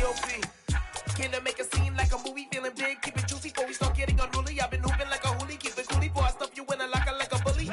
will be. Can I make a scene like a movie, feeling big, keep it juicy before we start getting unruly. I've been hooping like a hoolie, keep it coolie before I stuff you in a locker like a bully.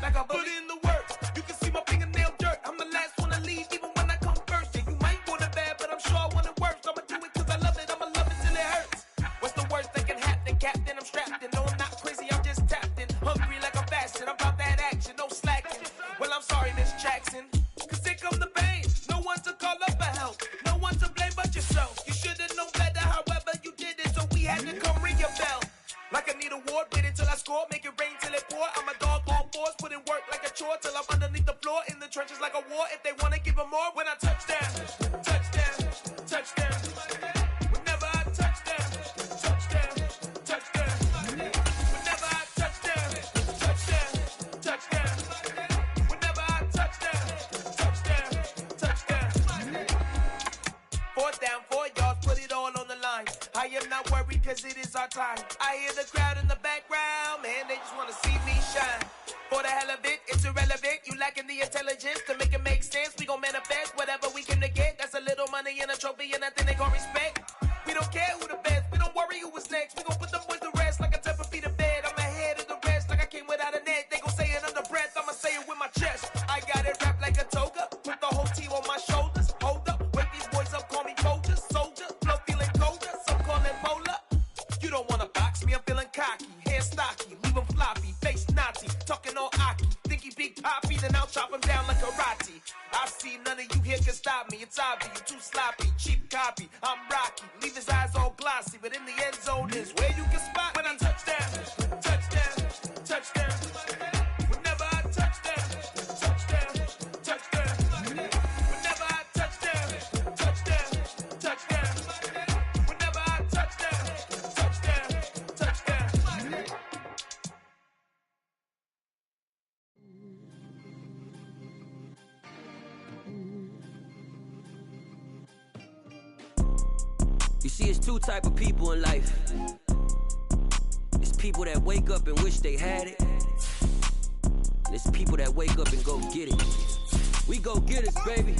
Like a bully. Put in the work, you can see my fingernail dirt. I'm the last one to leave, even when I come first. Yeah, you might want it bad, but I'm sure I want it worse. I'ma do it cause I love it, I'ma love it till it hurts. What's the worst that can happen, Captain? I'm strapped in, no I'm not crazy, I'm just tapped in. Hungry like I'm fasting, I'm about that action, no slacking. Well, I'm sorry, Miss Jackson, cause here come the pain. No one to call up for help, no one to blame but yourself. You should've known better, however you did it, so we had to come ring your bell. Like I need a award, wait until I score, make it rain till it pour. I'm a dog on fours, put in work like a chore till I'm underneath the floor, in the trenches like a war. If they wanna give them more, when I touch down, touchdown, touchdown. Whenever I touch down, touchdown, touchdown. Whenever I touch down, touchdown, touchdown. Whenever I touch down, touchdown, touchdown. Fourth down, 4 yards, put it all on the line. I am not worried cause it is our time. I hear the crowd in the background, man, they just wanna see me shine. For the hell of it, it's irrelevant. You lacking the intelligence to make it make sense. We gon' manifest whatever we can to get. That's a little money and a trophy and nothing they call respect. We don't care who the best, we don't worry who was next. We gon' put the boys to rest like a temper feet of bed. I'm ahead of the rest like I came without a net. They gon' say it under breath, I'ma say it with my chest. I got it wrapped like a toga, put the whole team on my shoulders. Hold up, wake these boys up, call me Folger, soldier. Flow feeling colder, some call it polar. You don't wanna box me, I'm feeling cocky. Hair stocky, leave him floppy, face Nazi. Talking all Aki, think he big poppy, then I'll chop him down like karate. I see none of you here can stop me. It's obvious, you too sloppy, cheap copy. I'm Rocky, leave his eyes all glossy, but in the end zone is where you can spot when I touch down, touchdown, touchdown. Whenever I touch down, touchdown, touchdown. Whenever I touch down, touchdown, touchdown. Whenever I touch down, touchdown, touchdown. You see, it's two type of people in life. It's people that wake up and wish they had it. And it's people that wake up and go get it. We go get it, baby.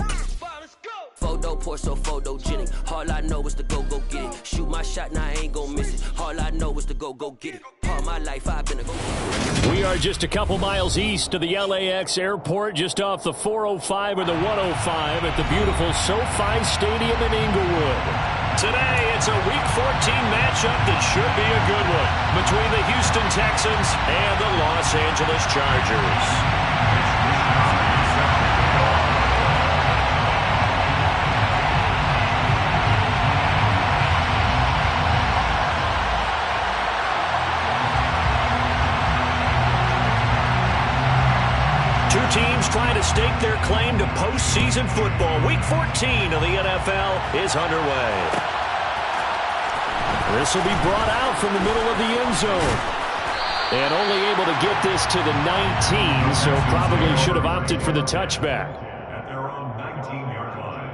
Photo poor, so photogenic. All I know is to go get it. Shoot my shot, now I ain't gon' miss it. All I know is to go get it. All my life I've been a go-getter. We are just a couple miles east of the LAX airport, just off the 405 or the 105 at the beautiful SoFi Stadium in Inglewood. Today, it's a Week 14 matchup that should be a good one between the Houston Texans and the Los Angeles Chargers. Two teams trying to stake their claim to postseason football. Week 14 of the NFL is underway. This will be brought out from the middle of the end zone. And only able to get this to the 19, so probably should have opted for the touchback. At their own 19-yard line.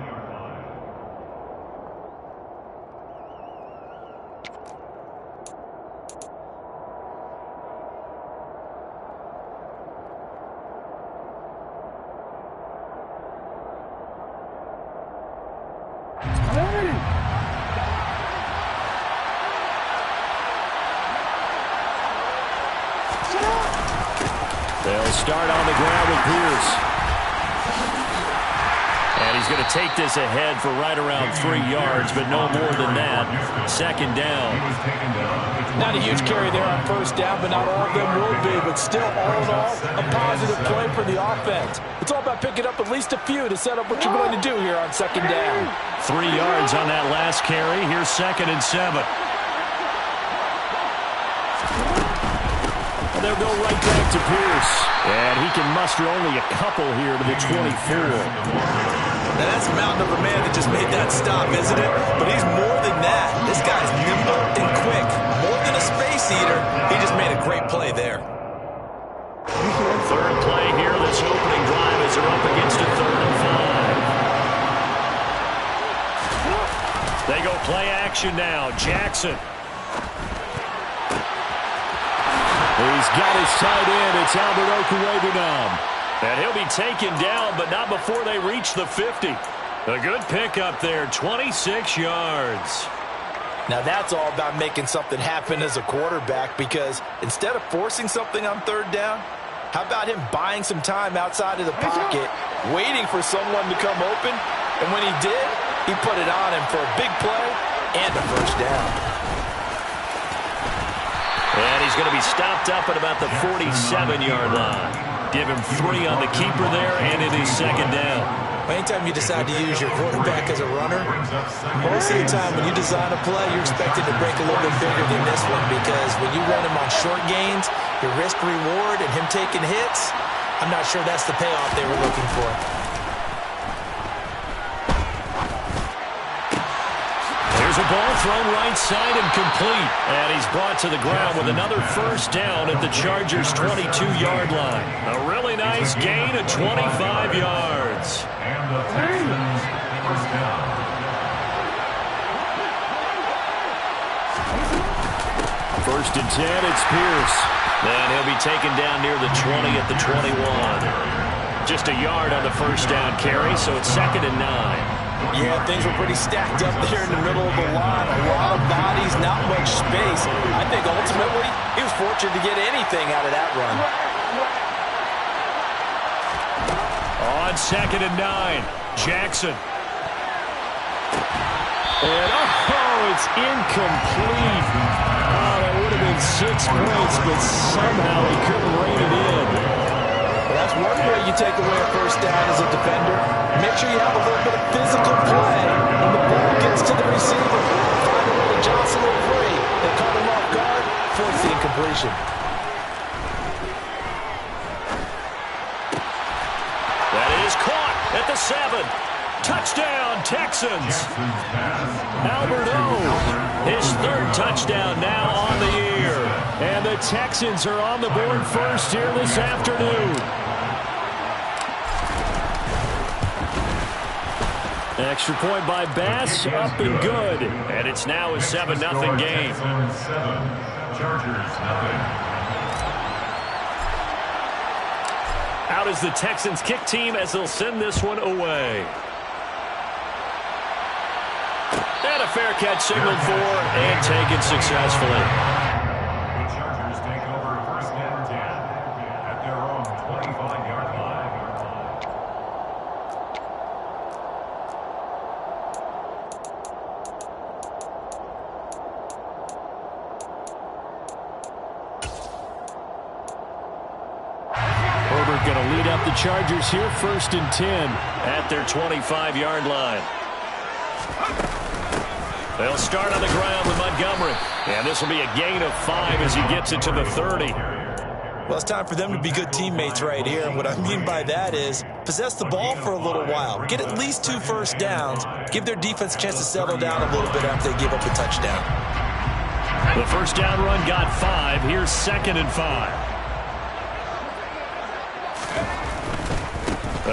They'll start on the ground with Pierce. And he's going to take this ahead for right around 3 yards, but no more than that. Second down. Not a huge carry there on first down, but not all of them will be. But still, all in all, a positive play for the offense. It's all about picking up at least a few to set up what you're going to do here on second down. 3 yards on that last carry. Here's 2nd and 7. They'll go right back to Pierce. And he can muster only a couple here to the 24. Now that's a mountain of a man that just made that stop, isn't it? But he's more than that. This guy's nimble and quick. More than a space eater. He just made a great play there. Third play here, this opening drive as they're up against a 3rd and 5. They go play action now. Jackson. He's got his tight end. It's Albert Okwuegbunam. And he'll be taken down, but not before they reach the 50. A good pickup there, 26 yards. Now that's all about making something happen as a quarterback, because instead of forcing something on third down, how about him buying some time outside of the pocket, waiting for someone to come open, and when he did, he put it on him for a big play and a first down. And he's going to be stopped up at about the 47-yard line. Give him 3 on the keeper there, and it is second down. Anytime you decide to use your quarterback as a runner, most of the time when you design a play, you're expected to break a little bit bigger than this one, because when you run him on short gains, your risk-reward and him taking hits, I'm not sure that's the payoff they were looking for. There's a ball thrown right side and complete. And he's brought to the ground with another first down at the Chargers' 22-yard line. A really nice gain of 25 yards. And the Texans first down. First and 10, it's Pierce. And he'll be taken down near the 20 at the 21. Just a yard on the first down carry, so it's second and 9. Yeah, things were pretty stacked up there in the middle of the line. A lot of bodies, not much space. I think ultimately he was fortunate to get anything out of that run. On second and 9, Jackson. And it's incomplete. Oh, that would have been 6 points, but somehow he couldn't rein it in. Well, that's one way you take away a first down as a defender. Make sure you have a little bit of physical play when the ball gets to the receiver. Find a way to jostle him free. They caught him off guard, force the incompletion. That is caught at the 7. Touchdown, Texans. Albert O, his 3rd touchdown now on the year. And the Texans are on the board first here this afternoon. Extra point by Bass, up and good. And it's now a 7-0 game. Chargers, nothing. Out is the Texans kick team as they'll send this one away. And a fair catch signaled for and taken successfully. The Chargers take over first and 10 at their own 25-yard line. Herbert going to lead up the Chargers here, first and 10 at their 25-yard line. They'll start on the ground with Montgomery. And this will be a gain of 5 as he gets it to the 30. Well, it's time for them to be good teammates right here. And what I mean by that is possess the ball for a little while. Get at least 2 first downs. Give their defense a chance to settle down a little bit after they give up a touchdown. The first down run got 5. Here's second and 5.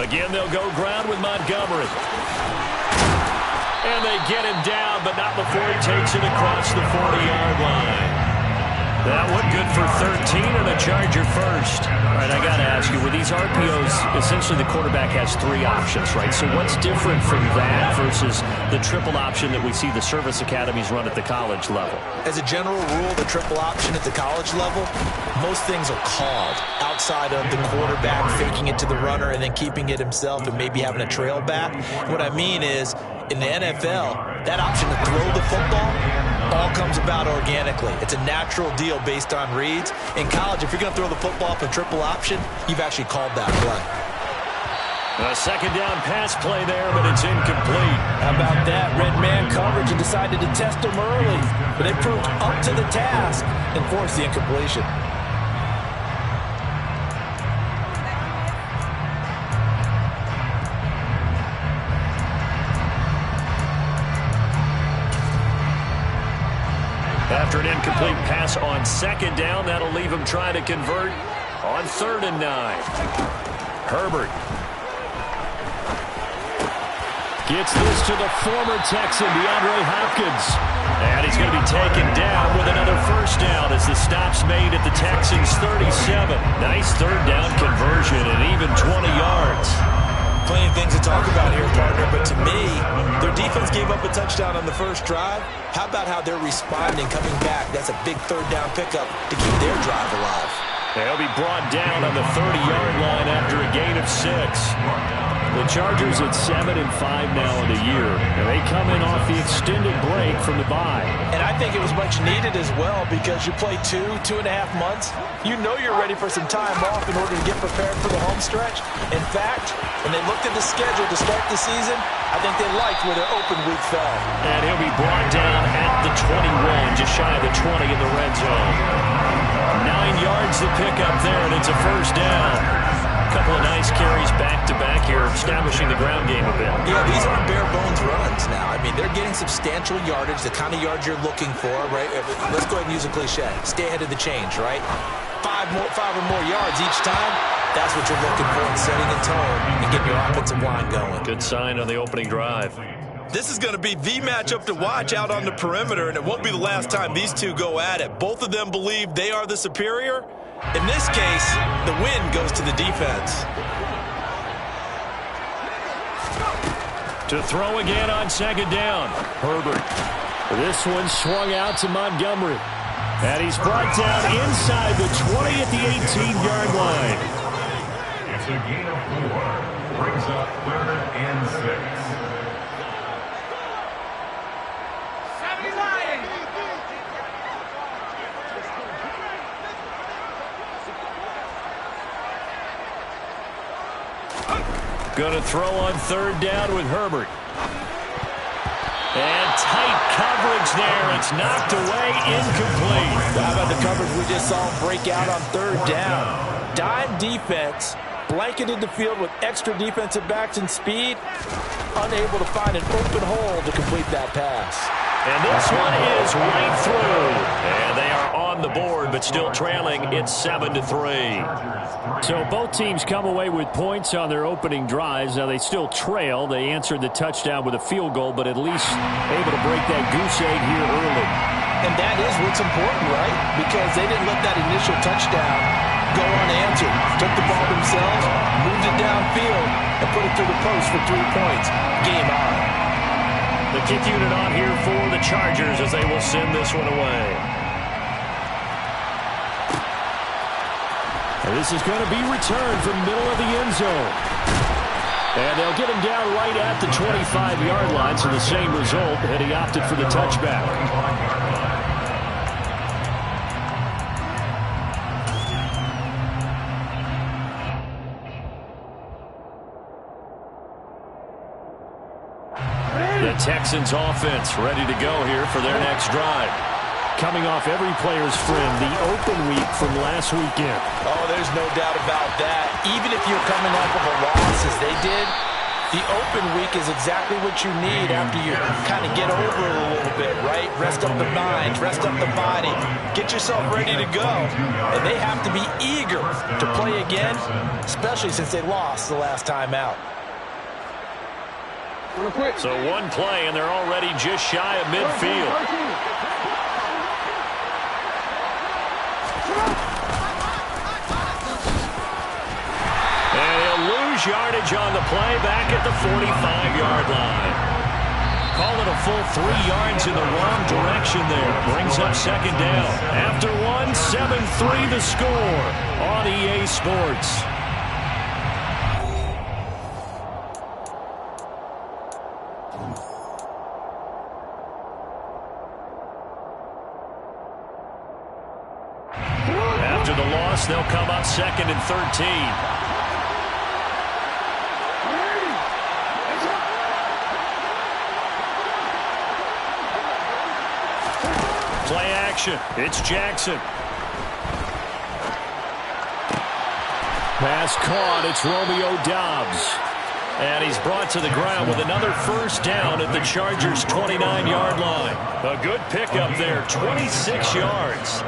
Again, they'll go ground with Montgomery. And they get him down, but not before he takes it across the 40-yard line. That one good for 13 and a Charger first. All right, I got to ask you, with these RPOs, essentially the quarterback has 3 options, right? So what's different from that versus the triple option that we see the service academies run at the college level? As a general rule, the triple option at the college level, most things are called outside of the quarterback faking it to the runner and then keeping it himself and maybe having a trail back. What I mean is, in the NFL, that option to throw the football all comes about organically. It's a natural deal based on reads. In college, if you're going to throw the football for triple option, you've actually called that play. A second down pass play there, but it's incomplete. How about that? Red man coverage and decided to test him early. But they proved up to the task and forced the incompletion. After an incomplete pass on second down, that'll leave him trying to convert on 3rd and 9. Herbert gets this to the former Texan, DeAndre Hopkins. And he's going to be taken down with another first down as the stop's made at the Texans' 37. Nice 3rd down conversion and even 20 yards. plenty of things to talk about here, partner, but to me, their defense gave up a touchdown on the first drive. How about how they're responding, coming back? That's a big third down pickup to keep their drive alive. They'll be brought down on the 30-yard line after a gain of 6. The Chargers at 7-5 now in the year, and they come in off the extended break from the bye. And I think it was much needed as well because you play 2.5 months. You know you're ready for some time off in order to get prepared for the home stretch. In fact, when they looked at the schedule to start the season, I think they liked where their open week fell. And he'll be brought down at the 21, just shy of the 20 in the red zone. 9 yards to pick up there, and it's a first down. A couple of nice carries back-to-back here, establishing the ground game a bit. Yeah, these aren't bare-bones runs now. I mean, they're getting substantial yardage, the kind of yards you're looking for, right? Let's go ahead and use a cliche. Stay ahead of the change, right? 5 or more yards each time. That's what you're looking for in setting a tone and getting your offensive line going. Good sign on the opening drive. This is going to be the matchup to watch out on the perimeter, and it won't be the last time these two go at it. Both of them believe they are the superior. In this case, the win goes to the defense. To throw again on second down. Herbert. This one swung out to Montgomery. And he's brought down inside the 20 at the 18-yard line. It's a gain of 4. Brings up 3rd and 6. Going to throw on third down with Herbert. And tight coverage there. It's knocked away, incomplete. How about the coverage we just saw break out on third down? Dime defense, blanketed the field with extra defensive backs and speed, unable to find an open hole to complete that pass. And this one is right through. And they are on the board, but still trailing. It's 7-3. So both teams come away with points on their opening drives. Now they still trail. They answered the touchdown with a field goal, but at least able to break that goose egg here early. And that is what's important, right? Because they didn't let that initial touchdown go unanswered. Took the ball themselves, moved it downfield, and put it through the post for 3 points. Game on. The kick unit on here for the Chargers as they will send this one away. And this is going to be returned from middle of the end zone. And they'll get him down right at the 25-yard line, so the same result, and he opted for the touchback. The Texans offense ready to go here for their next drive. Coming off every player's friend, the open week from last weekend. Oh, there's no doubt about that. Even if you're coming off of a loss as they did, the open week is exactly what you need after you kind of get over it a little bit, right? Rest up the mind, rest up the body, get yourself ready to go. And they have to be eager to play again, especially since they lost the last time out. So one play, and they're already just shy of midfield. And he'll lose yardage on the play back at the 45-yard line. Call it a full 3 yards in the wrong direction there. Brings up second down. After one, 7-3 the score on EA Sports. After the loss, they'll come up 2nd and 13. Play action. It's Jackson. Pass caught. It's Romeo Doubs. And he's brought to the ground with another first down at the Chargers' 29-yard line. A good pickup there, 26 yards.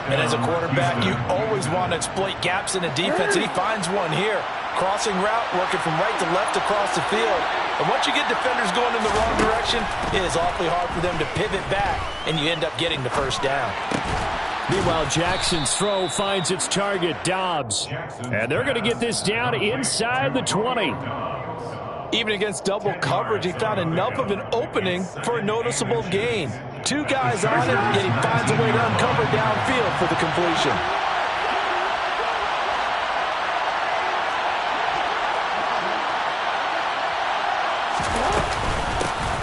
And as a quarterback, you always want to exploit gaps in the defense, and he finds one here. Crossing route, working from right to left across the field. And once you get defenders going in the wrong direction, it is awfully hard for them to pivot back, and you end up getting the first down. Meanwhile, Jackson's throw finds its target, Doubs. And they're going to get this down inside the 20. Even against double coverage, he found enough of an opening for a noticeable gain. 2 guys on him, yet he finds a way to uncover downfield for the completion.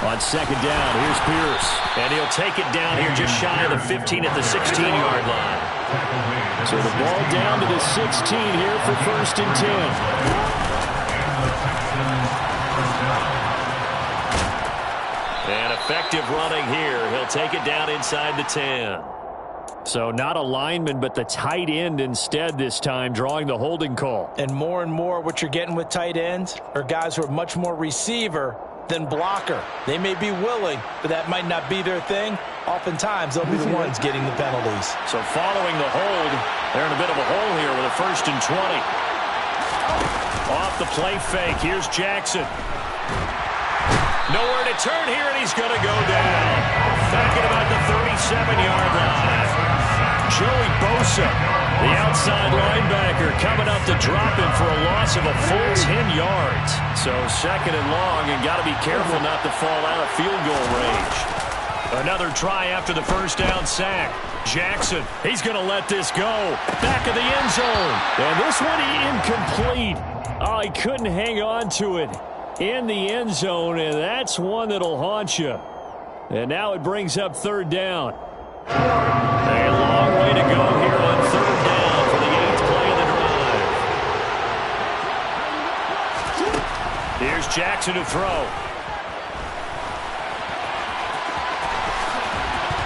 On second down, here's Pierce. And he'll take it down here just shy of the 15 at the 16-yard line. So the ball down to the 16 here for 1st and 10. And effective running here. He'll take it down inside the 10. So not a lineman, but the tight end instead this time, drawing the holding call. And more what you're getting with tight ends are guys who are much more receiver than blocker. They may be willing, but that might not be their thing. Oftentimes, they'll be the ones getting the penalties. So following the hold, they're in a bit of a hole here with a 1st and 20. Off the play fake, here's Jackson. Nowhere to turn here, and he's going to go down. Back at about the 37-yard line. Joey Bosa, the outside linebacker, coming up to drop him for a loss of a full 10 yards. So 2nd and long, and got to be careful not to fall out of field goal range. Another try after the 1st down sack. Jackson, he's going to let this go. Back of the end zone. And this one incomplete. Oh, he couldn't hang on to it in the end zone, and that's one that'll haunt you. And now it brings up 3rd down. A long way to go here on 3rd down for the 8th play of the drive. Here's Jackson to throw.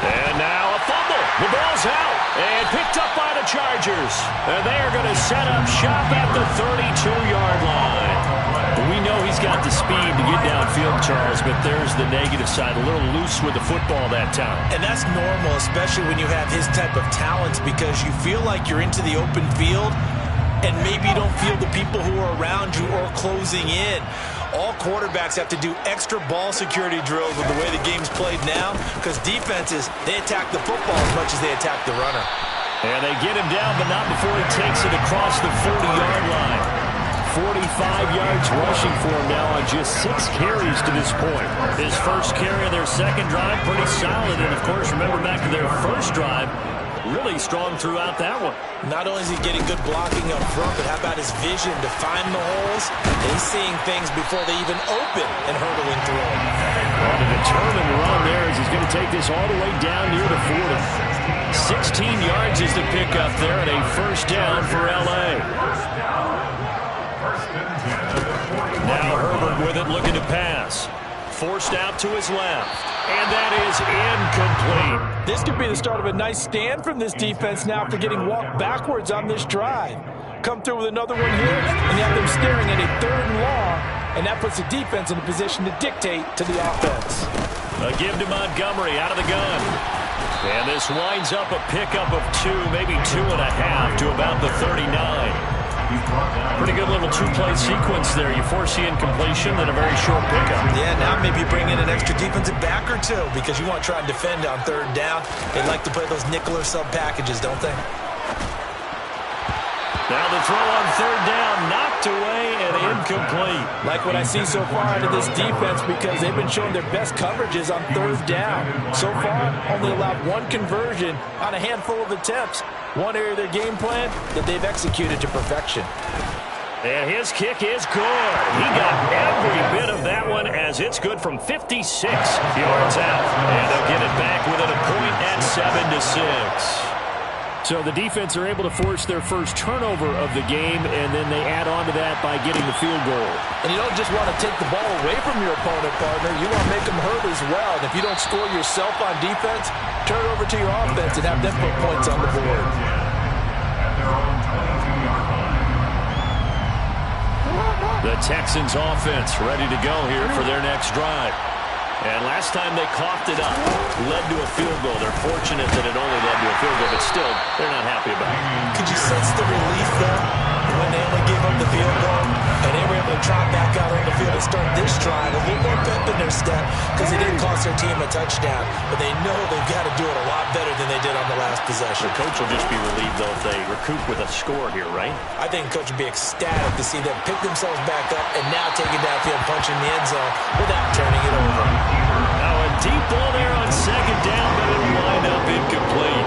And now a fumble. The ball's out and picked up by the Chargers. And they are going to set up shop at the 32-yard line. We know he's got the speed to get downfield, Charles, but there's the negative side. A little loose with the football that time. And that's normal, especially when you have his type of talents, because you feel like you're into the open field and maybe you don't feel the people who are around you or closing in. All quarterbacks have to do extra ball security drills with the way the game's played now, because defenses, they attack the football as much as they attack the runner. And they get him down, but not before he takes it across the 40-yard line. 45 yards rushing for him now on just 6 carries to this point. His first carry of their 2nd drive, pretty solid. And, of course, remember back to their 1st drive, really strong throughout that one. Not only is he getting good blocking up front, but how about his vision to find the holes? And he's seeing things before they even open and hurdling through them. On a determined run there as he's going to take this all the way down near the 40. 16 yards is the pickup there and a 1st down for L.A. Now Herbert with it, looking to pass. Forced out to his left. And that is incomplete. This could be the start of a nice stand from this defense now for getting walked backwards on this drive. Come through with another one here, and you have them staring at a 3rd and long, and that puts the defense in a position to dictate to the offense. A give to Montgomery out of the gun. And this winds up a pickup of 2, maybe 2.5 to about the 39. Pretty good little 2-play sequence there. You force the incompletion, then a very short pickup. Yeah, now maybe you bring in an extra defensive back or 2 because you want to try and defend on 3rd down. They like to play those nickel or sub packages, don't they? Now the throw on 3rd down, knocked away and incomplete. Like what I see so far out of this defense, because they've been showing their best coverages on 3rd down. So far, only allowed 1 conversion on a handful of attempts. One area of their game plan that they've executed to perfection. And his kick is good. He got every bit of that one as it's good from 56 yards out. And they'll get it back within a point at 7-6. So the defense are able to force their first turnover of the game, and then they add on to that by getting the field goal. And you don't just want to take the ball away from your opponent, partner. You want to make them hurt as well. And if you don't score yourself on defense, turn it over to your offense and have them put points on the board. The Texans offense ready to go here for their next drive. And last time they coughed it up, led to a field goal. They're fortunate that it only led to a field goal, but still, they're not happy about it. Could you sense the relief there when they only gave up the field goal and they were able to trot back out on the field and start this drive? A little more pep in their step because they didn't cost their team a touchdown, but they know they've got to do it a lot better than they did on the last possession. The coach will just be relieved, though, if they recoup with a score here, right? I think the coach would be ecstatic to see them pick themselves back up and now take it downfield, punching the end zone without turning it over. Now a deep ball there on second down, but it'll wind up incomplete.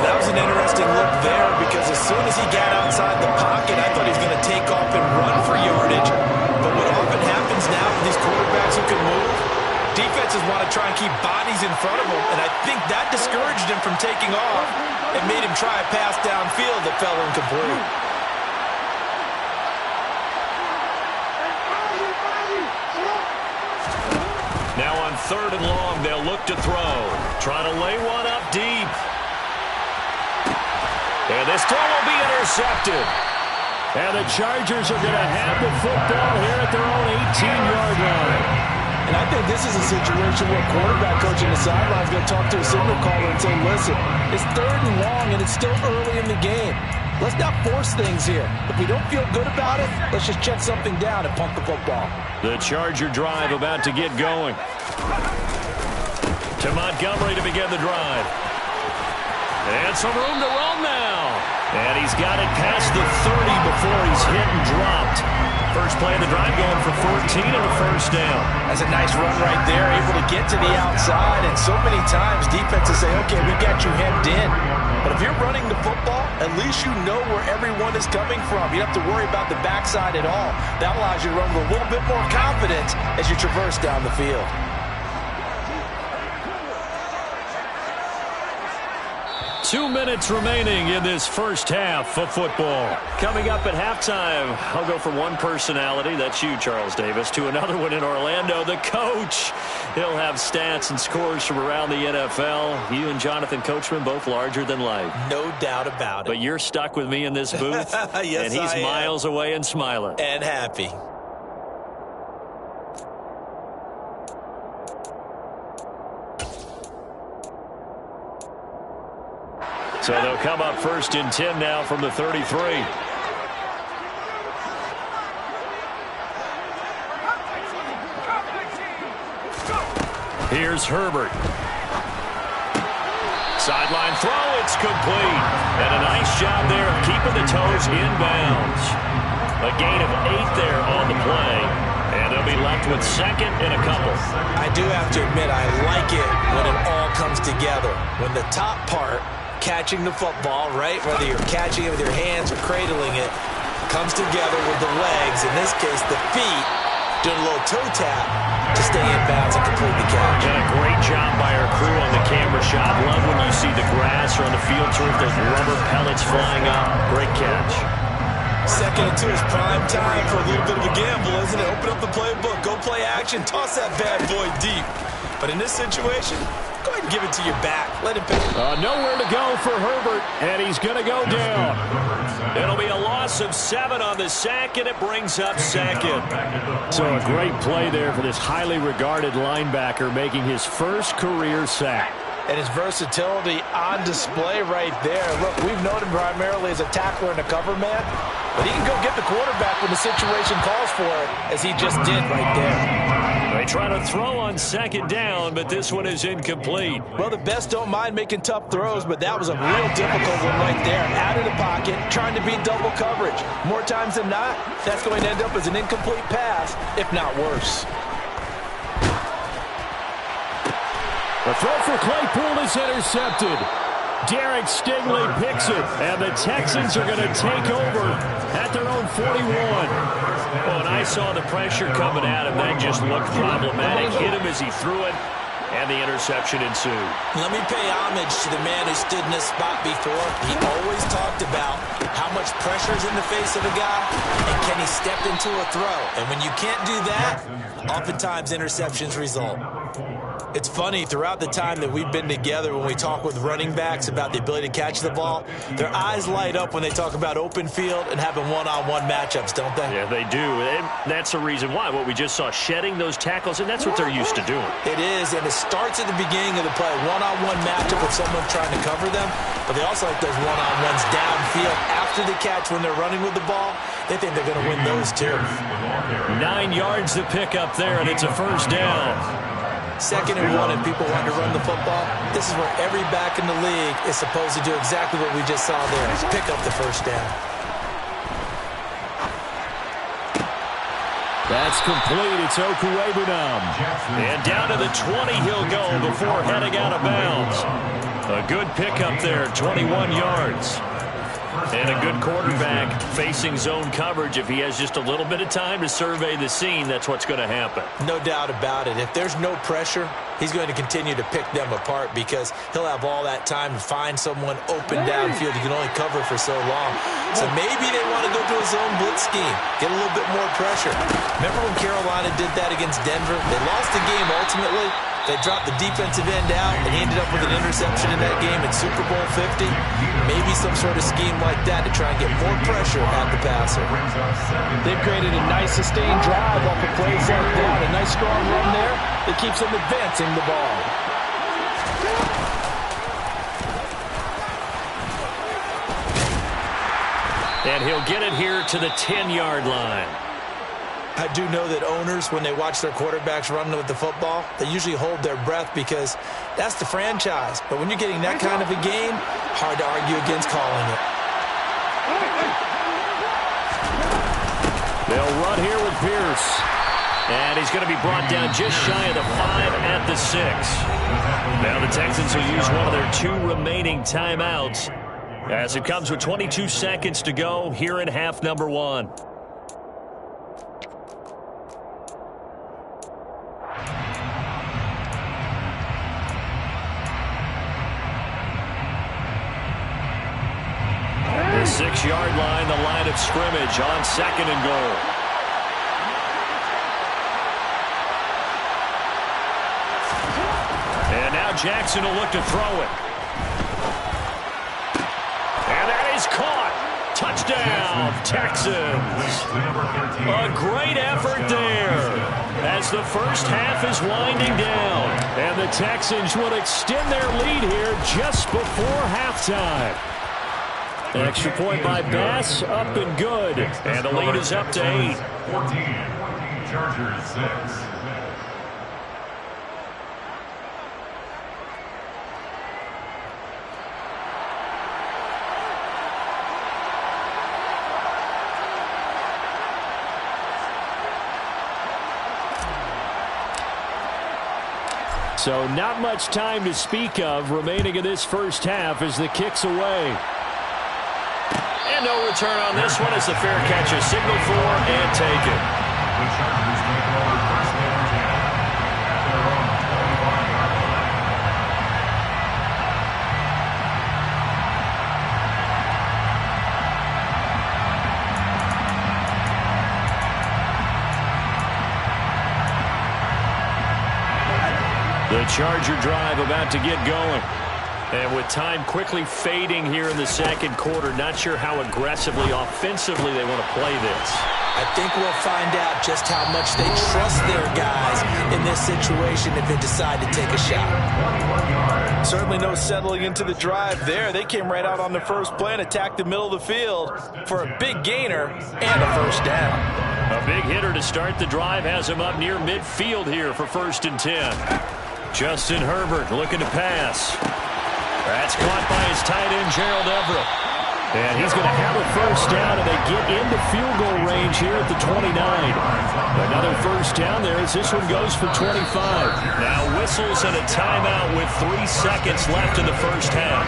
That was an interesting look there because as soon as he got outside the pocket, I thought he was going to take off and run for yardage. But what often happens now with these quarterbacks who can move, defenses want to try and keep bodies in front of them, and I think that discouraged him from taking off and made him try a pass downfield that fell incomplete. Now on 3rd and long, they'll look to throw. Trying to lay one up deep. And this throw will be intercepted. And the Chargers are going to have the football here at their own 18-yard line. And I think this is a situation where quarterback coach on the sideline is going to talk to a signal caller and say, listen, it's 3rd and long and it's still early in the game. Let's not force things here. If we don't feel good about it, let's just check something down and punt the football. The Charger drive about to get going. To Montgomery to begin the drive. And some room to roam now. And he's got it past the 30 before he's hit and dropped. First play of the drive going for 14 and a first down. That's a nice run right there, able to get to the outside. And so many times defenses say, okay, we've got you hemmed in. But if you're running the football, at least you know where everyone is coming from. You don't have to worry about the backside at all. That allows you to run with a little bit more confidence as you traverse down the field. 2 minutes remaining in this first half of football. Coming up at halftime, I'll go from one personality, that's you, Charles Davis, to another one in Orlando, the coach. He'll have stats and scores from around the NFL. You and Jonathan Coachman, both larger than life. No doubt about it. But you're stuck with me in this booth, yes, and he's miles away and smiling. And happy. So they'll come up 1st and 10 now from the 33. Here's Herbert. Sideline throw, it's complete. And a nice job there of keeping the toes inbounds. A gain of 8 there on the play. And they'll be left with 2nd and a couple. I do have to admit, I like it when it all comes together. When the top part, catching the football, right, whether you're catching it with your hands or cradling it, comes together with the legs, in this case the feet, doing a little toe tap to stay in bounds and complete the catch. And a great job by our crew on the camera shot. Love when you see the grass or on the field turf, those rubber pellets flying up. Great catch. 2nd and 2 is prime time for a little bit of a gamble, isn't it? Open up the playbook, go play action, toss that bad boy deep. But in this situation, go ahead and give it to your back. Let him pick. Nowhere to go for Herbert, and he's going to go down. It'll be a loss of 7 on the sack, and it brings up 2nd. So a great play there for this highly regarded linebacker, making his first career sack. And his versatility on display right there. Look, we've known him primarily as a tackler and a cover man, but he can go get the quarterback when the situation calls for it, as he just did right there. They try to throw on 2nd down, but this one is incomplete. Well, the best don't mind making tough throws, but that was a real difficult one right there. Out of the pocket, trying to beat double coverage. More times than not, that's going to end up as an incomplete pass, if not worse. The throw for Claypool is intercepted. Derek Stingley picks it, and the Texans are going to take over at their own 41. Well, and I saw the pressure coming at him. That just looked problematic. Hit him as he threw it, and the interception ensued. Let me pay homage to the man who stood in this spot before. He always talked about how much pressure is in the face of a guy, and can he step into a throw. And when you can't do that, oftentimes interceptions result. It's funny, throughout the time that we've been together, when we talk with running backs about the ability to catch the ball, their eyes light up when they talk about open field and having one-on-one matchups, don't they? Yeah, they do. And that's the reason why. What we just saw, shedding those tackles, and that's what they're used to doing. It is, and it starts at the beginning of the play. One-on-one matchup with someone trying to cover them, but they also like those one-on-ones downfield after the catch when they're running with the ball. They think they're going to win those too. 9 yards to pick up there, and it's a first down. 2nd and 1, and people want to run the football. This is where every back in the league is supposed to do exactly what we just saw there, pick up the first down. That's complete. It's Okuwebunam. And down to the 20 he'll go before heading out of bounds. A good pickup there, 21 yards. And a good quarterback facing zone coverage. If he has just a little bit of time to survey the scene, that's what's going to happen. No doubt about it. If there's no pressure, he's going to continue to pick them apart because he'll have all that time to find someone open downfield. He can only cover for so long. So maybe they want to go to a zone blitz scheme, get a little bit more pressure. Remember when Carolina did that against Denver? They lost the game ultimately. They dropped the defensive end out, and he ended up with an interception in that game in Super Bowl 50. Maybe some sort of scheme like that to try and get more pressure at the passer. They've created a nice sustained drive off of plays like that. A nice strong run there that keeps them advancing the ball. And he'll get it here to the 10-yard line. I do know that owners, when they watch their quarterbacks run with the football, they usually hold their breath because that's the franchise. But when you're getting that kind of a game, hard to argue against calling it. They'll run here with Pierce. And he's going to be brought down just shy of the 5 at the 6. Now the Texans will use one of their 2 remaining timeouts as it comes with 22 seconds to go here in half number 1. The 6-yard line, the line of scrimmage on 2nd and goal. And now Jackson will look to throw it. And that is caught. Touchdown, Texans. A great effort there as the first half is winding down. And the Texans will extend their lead here just before halftime. An extra point by Bass, up and good. And the lead is up to 8. 14, Chargers 6. So not much time to speak of remaining in this first half as the kick's away. And no return on this one as the fair catch is signaled for and taken. The Chargers take over 1st and 10 at their own 25-yard line. The Charger drive about to get going. And with time quickly fading here in the second quarter, not sure how aggressively, offensively they want to play this. I think we'll find out just how much they trust their guys in this situation if they decide to take a shot. Certainly no settling into the drive there. They came right out on the first play and attacked the middle of the field for a big gainer and a first down. A big hitter to start the drive has him up near midfield here for 1st and 10. Justin Herbert looking to pass. That's caught by his tight end, Gerald Everett. And he's going to have a first down, and they get into field goal range here at the 29. Another first down there as this one goes for 25. Now whistles and a timeout with 3 seconds left in the first half.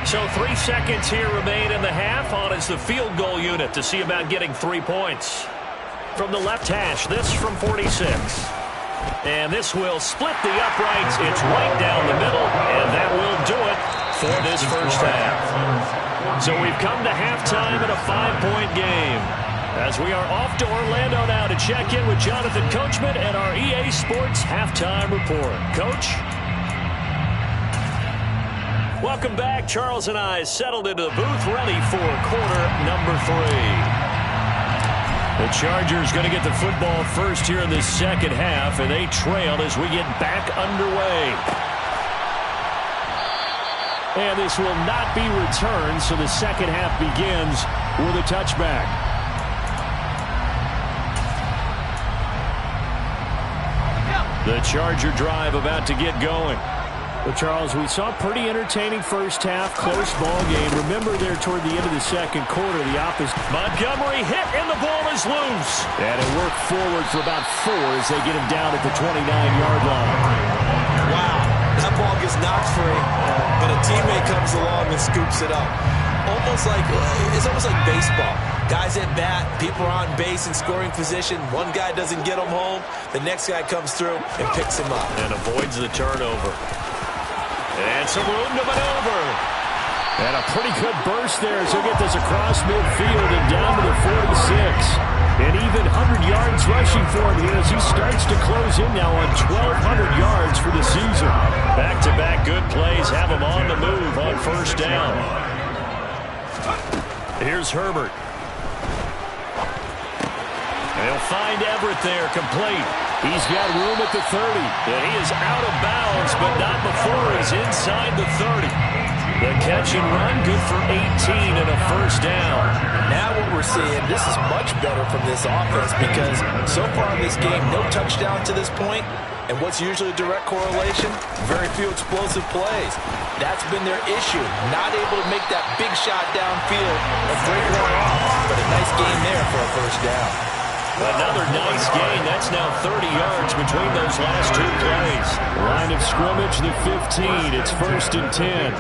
So 3 seconds here remain in the half. On is the field goal unit to see about getting 3 points. From the left hash, this from 46. And this will split the uprights. It's right down the middle, and that will do it for this first half. So we've come to halftime in a 5-point game. As we are off to Orlando now to check in with Jonathan Coachman and our EA Sports Halftime Report. Coach? Welcome back. Charles and I settled into the booth, ready for quarter number 3. The Chargers going to get the football first here in this second half, and they trail as we get back underway. And this will not be returned, so the second half begins with a touchback. The Charger drive about to get going. Well, Charles, we saw a pretty entertaining first half, close ball game. Remember there toward the end of the second quarter, the opposite. Montgomery hit and the ball is loose. And it worked forward for about 4 as they get him down at the 29-yard line. Wow, that ball gets knocked free, but a teammate comes along and scoops it up. It's almost like baseball. Guys at bat, people are on base in scoring position. One guy doesn't get him home. The next guy comes through and picks him up. And avoids the turnover. And some room to maneuver. And a pretty good burst there as he'll get this across midfield and down to the 46. And even 100 yards rushing for him here as he starts to close in now on 1,200 yards for the season. Back-to-back good plays have him on the move on first down. Here's Herbert. And he'll find Everett there, complete. He's got room at the 30. And he is out of bounds, but not before he's inside the 30. The catch and run, good for 18 and a first down. Now what we're seeing, this is much better from this offense because so far in this game, no touchdown to this point. And what's usually a direct correlation? Very few explosive plays. That's been their issue. Not able to make that big shot downfield and break one off. But a nice game there for a first down. Another nice gain. That's now 30 yards between those last 2 plays. Line of scrimmage, the 15. It's 1st and 10.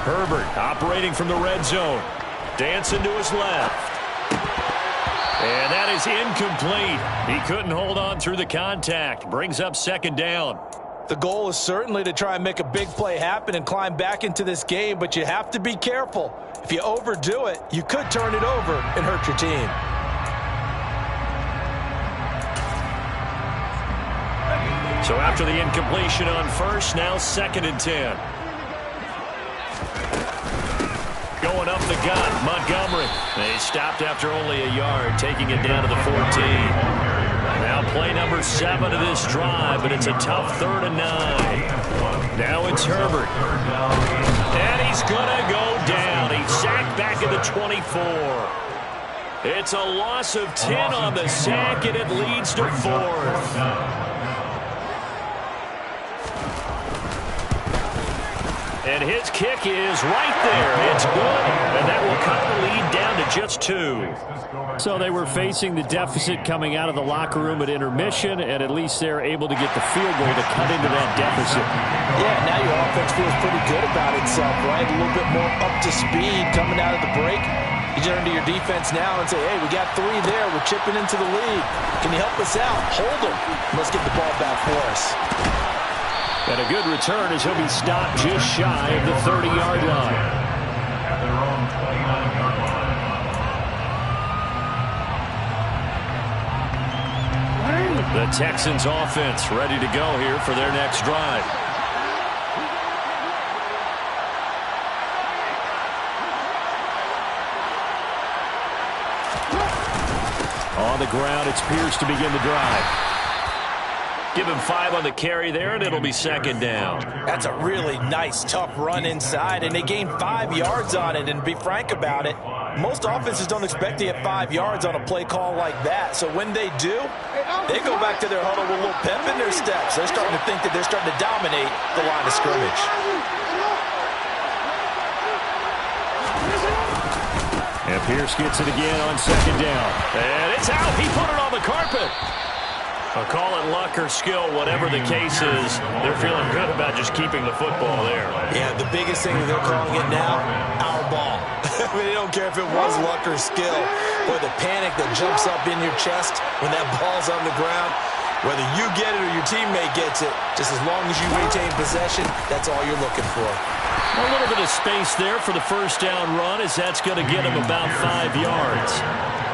Herbert operating from the red zone. Dancing to his left. And that is incomplete. He couldn't hold on through the contact. Brings up second down. The goal is certainly to try and make a big play happen and climb back into this game, but you have to be careful. If you overdo it, you could turn it over and hurt your team. So after the incompletion on first, now 2nd and 10. Going up the gut, Montgomery. They stopped after only a yard, taking it down to the 14. Now play number 7 of this drive, but it's a tough 3rd and 9. Now it's Herbert. And he's going to go down. He's sacked back at the 24. It's a loss of 10 on the sack, and it leads to 4th. And his kick is right there. It's good, and that will cut the lead down to just 2. So they were facing the deficit coming out of the locker room at intermission, and at least they're able to get the field goal to cut into that deficit. Yeah, now your offense feels pretty good about itself, right? A little bit more up to speed coming out of the break. You turn to your defense now and say, hey, we got 3 there. We're chipping into the lead. Can you help us out? Hold them. Let's get the ball back for us. And a good return as he'll be stopped just shy of the 30-yard line. At their own 29-yard line. The Texans offense ready to go here for their next drive. On the ground, it's Pierce to begin the drive. Give him 5 on the carry there, and it'll be 2nd down. That's a really nice, tough run inside, and they gained 5 yards on it. And to be frank about it, most offenses don't expect to get 5 yards on a play call like that. So when they do, they go back to their huddle with a little pep in their steps. They're starting to think that they're starting to dominate the line of scrimmage. And Pierce gets it again on 2nd down. And it's out. He put it on the carpet. I'll call it luck or skill, whatever the case is. They're feeling good about just keeping the football there. Yeah, the biggest thing that they're calling it now, our ball. I mean, they don't care if it was luck or skill. Boy, the panic that jumps up in your chest when that ball's on the ground, whether you get it or your teammate gets it, just as long as you maintain possession, that's all you're looking for. A little bit of space there for the first down run, as that's going to get him about 5 yards.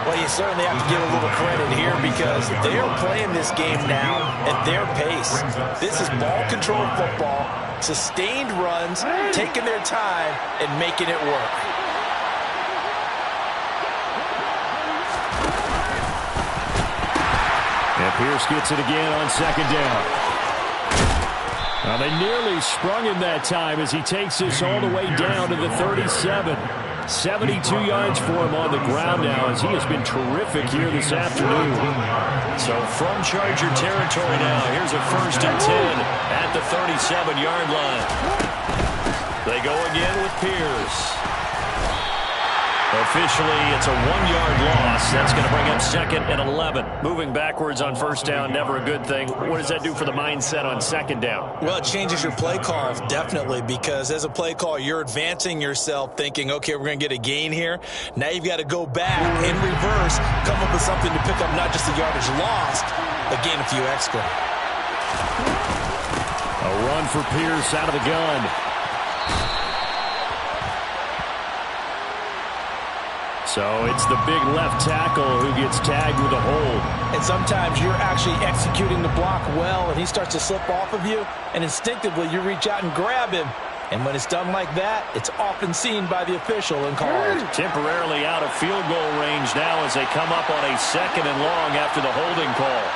Well, you certainly have to give a little credit here because they are playing this game now at their pace. This is ball control football, sustained runs, taking their time, and making it work. And Pierce gets it again on second down. Now they nearly sprung him that time as he takes this all the way down to the 37. 72 yards for him on the ground now as he has been terrific here this afternoon. So from Charger territory now, here's a 1st and 10 at the 37-yard line. They go again with Pierce. Officially, it's a 1-yard loss. That's going to bring up 2nd and 11. Moving backwards on first down, never a good thing. What does that do for the mindset on second down? Well, it changes your play call, definitely, because as a play call, you're advancing yourself thinking, okay, we're going to get a gain here. Now you've got to go back in reverse, come up with something to pick up not just the yardage lost, but gain a few extra. A run for Pierce out of the gun. So it's the big left tackle who gets tagged with a hold. And sometimes you're actually executing the block well, and he starts to slip off of you, and instinctively you reach out and grab him. And when it's done like that, it's often seen by the official and called. Temporarily out of field goal range now as they come up on a 2nd and long after the holding call.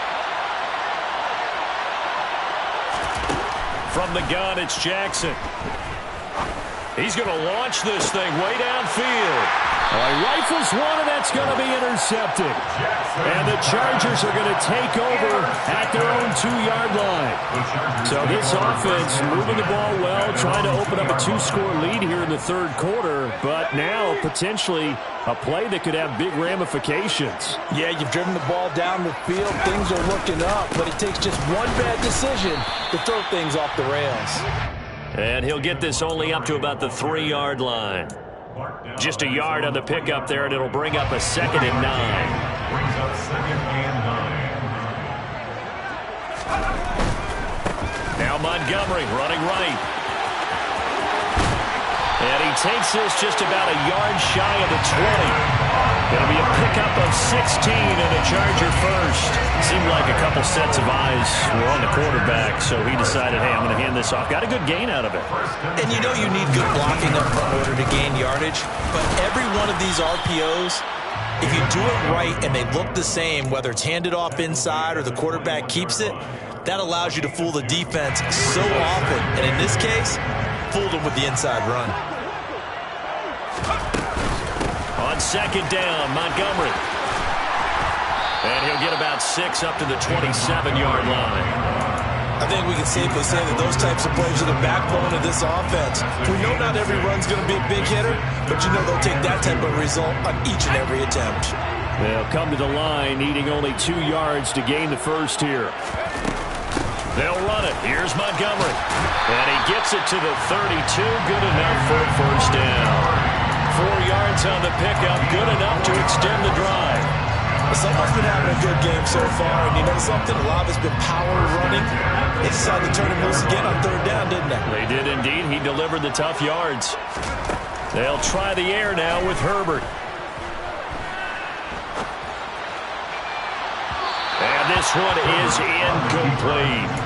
From the gun, it's Jackson. He's going to launch this thing way downfield. He rifles one, and that's going to be intercepted. And the Chargers are going to take over at their own 2-yard line. So this offense moving the ball well, trying to open up a 2-score lead here in the 3rd quarter, but now potentially a play that could have big ramifications. Yeah, you've driven the ball down the field. Things are looking up, but it takes just one bad decision to throw things off the rails. And he'll get this only up to about the 3-yard line. Just a yard on the pickup there, and it'll bring up a 2nd and 9. Brings up 2nd and 9. Now Montgomery running right. And he takes this just about a yard shy of the 20. It'll be a pickup of 16 and a Charger first. Seemed like a couple sets of eyes were on the quarterback, so he decided, hey, I'm going to hand this off. Got a good gain out of it. And you know you need good blocking up front in order to gain yardage, but every one of these RPOs, if you do it right and they look the same, whether it's handed off inside or the quarterback keeps it, that allows you to fool the defense so often. And in this case, fooled them with the inside run. On second down, Montgomery. And he'll get about 6 up to the 27-yard line. I think we can safely say that those types of plays are the backbone of this offense. We know not every run's going to be a big hitter, but you know they'll take that type of result on each and every attempt. They'll come to the line needing only 2 yards to gain the first here. They'll run it. Here's Montgomery. And he gets it to the 32. Good enough for a first down. 4 yards on the pickup. Good enough to extend the drive. Someone's been having a good game so far, and you know something? A lot of it's been power running. They decided to turn him loose again on 3rd down, didn't they? They did indeed. He delivered the tough yards. They'll try the air now with Herbert. And this one is incomplete.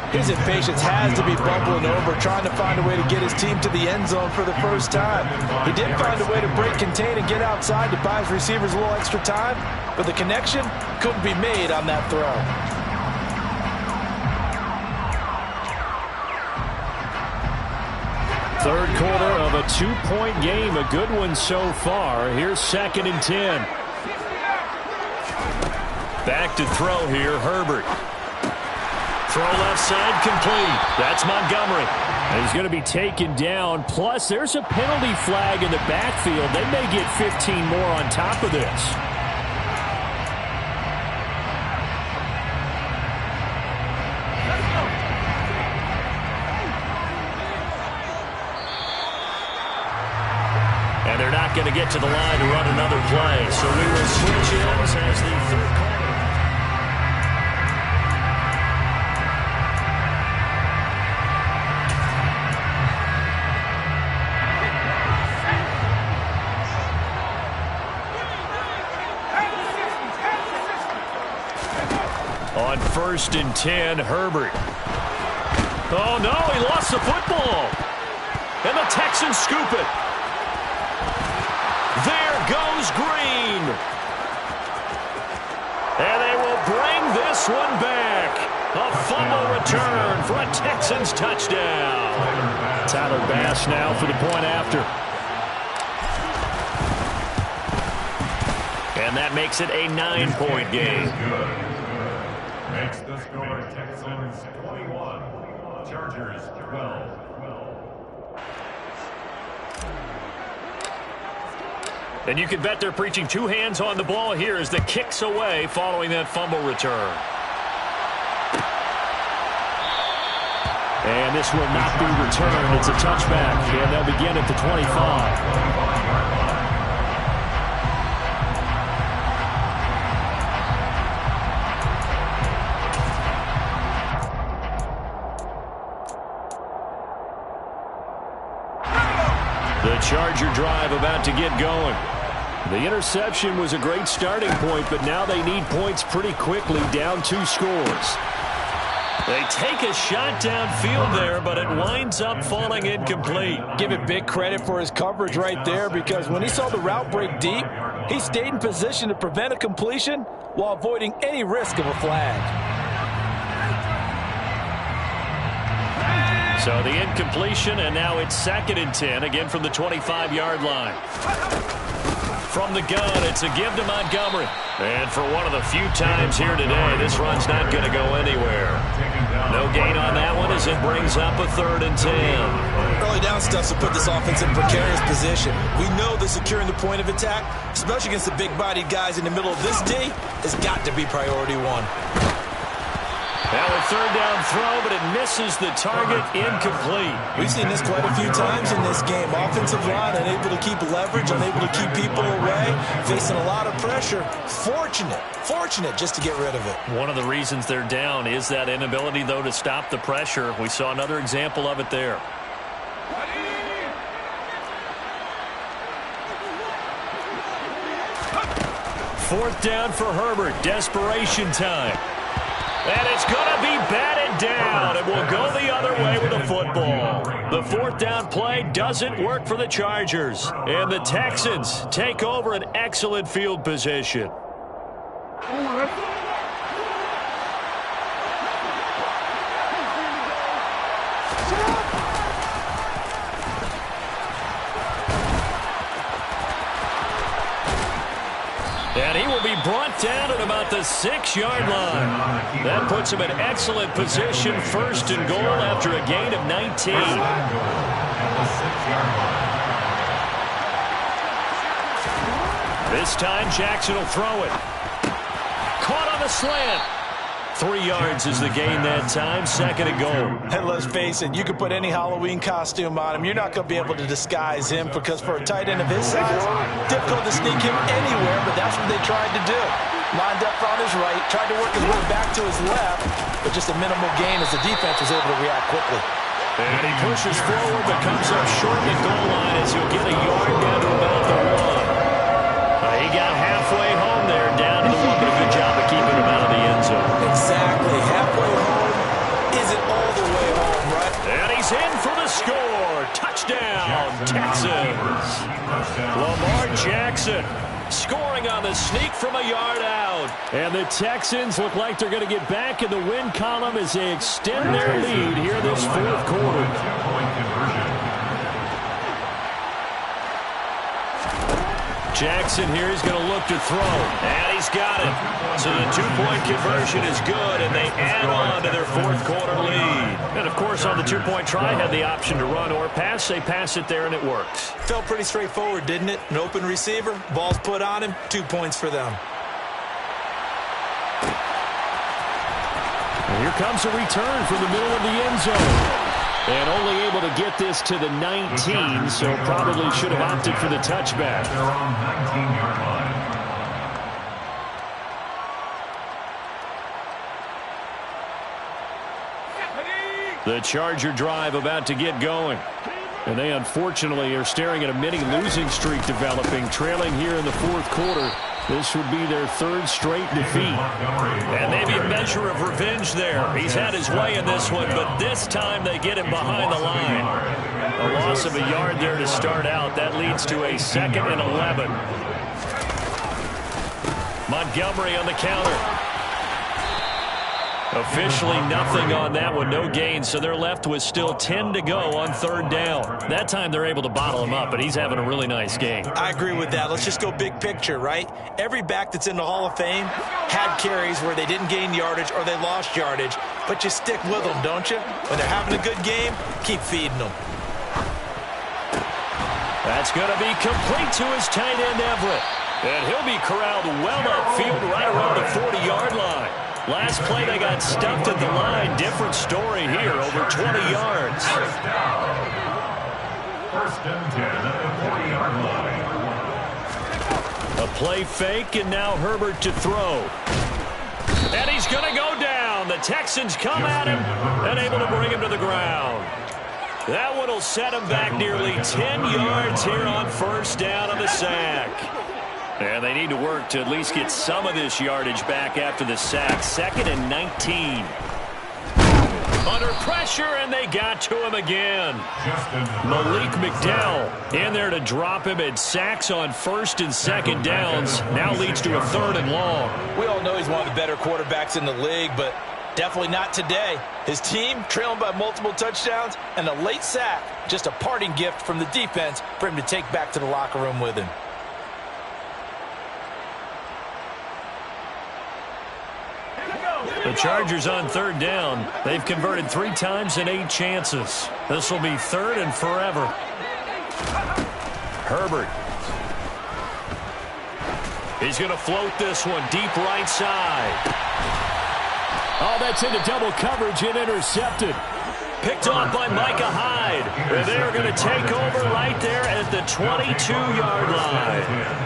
His impatience has to be bubbling over, trying to find a way to get his team to the end zone for the first time. He did find a way to break, contain, and get outside to buy his receivers a little extra time, but the connection couldn't be made on that throw. Third quarter of a 2-point game, a good one so far. Here's 2nd and 10. Back to throw here, Herbert. Throw left side, complete. That's Montgomery. And he's going to be taken down. Plus, there's a penalty flag in the backfield. They may get 15 more on top of this. And they're not going to get to the line to run another play. So we will switch ends as the third quarter. On 1st and 10, Herbert. Oh, no, he lost the football. And the Texans scoop it. There goes Green. And they will bring this one back. A fumble return for a Texans touchdown. Tyler Bass now for the point after. And that makes it a 9-point game. Makes the score Texans 21, Chargers 12. And you can bet they're preaching two hands on the ball here as the kick's away following that fumble return. And this will not be returned. It's a touchback, and they'll begin at the 25. The Charger drive about to get going. The interception was a great starting point, but now they need points pretty quickly, down 2 scores. They take a shot downfield there, but it winds up falling incomplete. Give it big credit for his coverage right there, because when he saw the route break deep, he stayed in position to prevent a completion while avoiding any risk of a flag. So the incompletion, and now it's 2nd and 10, again from the 25-yard line. From the gun, it's a give to Montgomery. And for one of the few times here today, this run's not going to go anywhere. No gain on that one as it brings up a 3rd and 10. Early down stuff to put this offense in precarious position. We know that securing the point of attack, especially against the big-bodied guys in the middle of this D, has got to be priority 1. Now a 3rd down throw, but it misses the target, incomplete. We've seen this quite a few times in this game. Offensive line unable to keep leverage, unable to keep people away, facing a lot of pressure. Fortunate just to get rid of it. One of the reasons they're down is that inability, though, to stop the pressure. We saw another example of it there. Fourth down for Herbert. Desperation time. And it's going to be batted down. It will go the other way with the football. The 4th down play doesn't work for the Chargers. And the Texans take over an excellent field position. And he will be brought down at about the 6-yard line. That puts him in excellent position, 1st and goal after a gain of 19. This time Jackson will throw it. Caught on the slant. 3 yards is the gain that time, 2nd and goal. And let's face it, you can put any Halloween costume on him. You're not going to be able to disguise him, because for a tight end of his size, difficult to sneak him anywhere, but that's what they tried to do. Lined up on his right, tried to work his way back to his left, but just a minimal gain as the defense was able to react quickly. And he pushes forward, but comes up short at the goal line as he'll get a yard down to about the 1. He got halfway home there, down to the 1, but a good job of keeping him out of the end zone. Exactly. Halfway home isn't all the way home, right? And he's in for the score. Touchdown, Texans. Lamar Jackson scoring on the sneak from a yard out. And the Texans look like they're going to get back in the win column as they extend their lead here this 4th quarter. Jackson here is going to look to throw, and he's got it. So the 2-point conversion is good, and they add on to their 4th quarter lead. And, of course, on the 2-point try, had the option to run or pass. They pass it there, and it works. Felt pretty straightforward, didn't it? An open receiver, ball's put on him, 2 points for them. And here comes a return from the middle of the end zone. And only able to get this to the 19, so probably should have opted for the touchback. They're on 19-yard line. The Charger drive about to get going. And they unfortunately are staring at a mini losing streak developing, trailing here in the 4th quarter This would be their third straight defeat. And maybe a measure of revenge there. He's had his way in this one, but this time they get him behind the line. A loss of a yard there to start out. That leads to a 2nd and 11. Montgomery on the counter. Officially nothing on that one, no gain, so they're left with still 10 to go on 3rd down. That time they're able to bottle him up, but he's having a really nice game. I agree with that. Let's just go big picture, right? Every back that's in the Hall of Fame had carries where they didn't gain yardage or they lost yardage, but you stick with them, don't you? When they're having a good game, keep feeding them. That's going to be complete to his tight end, Everett. And he'll be corralled well upfield right around the 40-yard line. Last play, they got stuffed at the line. Different story here, over 20 yards. First and 10 at the 40-yard line. A play fake, and now Herbert to throw. And he's going to go down. The Texans come at him and able to bring him to the ground. That one will set him back nearly 10 yards here on 1st down on the sack. And they need to work to at least get some of this yardage back after the sack. 2nd and 19. Under pressure, and they got to him again. Malik McDowell in there to drop him at sacks on 1st and 2nd downs. Now leads to a 3rd and long. We all know he's one of the better quarterbacks in the league, but definitely not today. His team trailing by multiple touchdowns and a late sack. Just a parting gift from the defense for him to take back to the locker room with him. The Chargers on 3rd down. They've converted 3 times in 8 chances. This will be 3rd and forever. Herbert. He's going to float this one deep right side. Oh, that's into double coverage and intercepted. Picked off by Micah Hyde. And they're going to take over right there at the 22-yard line.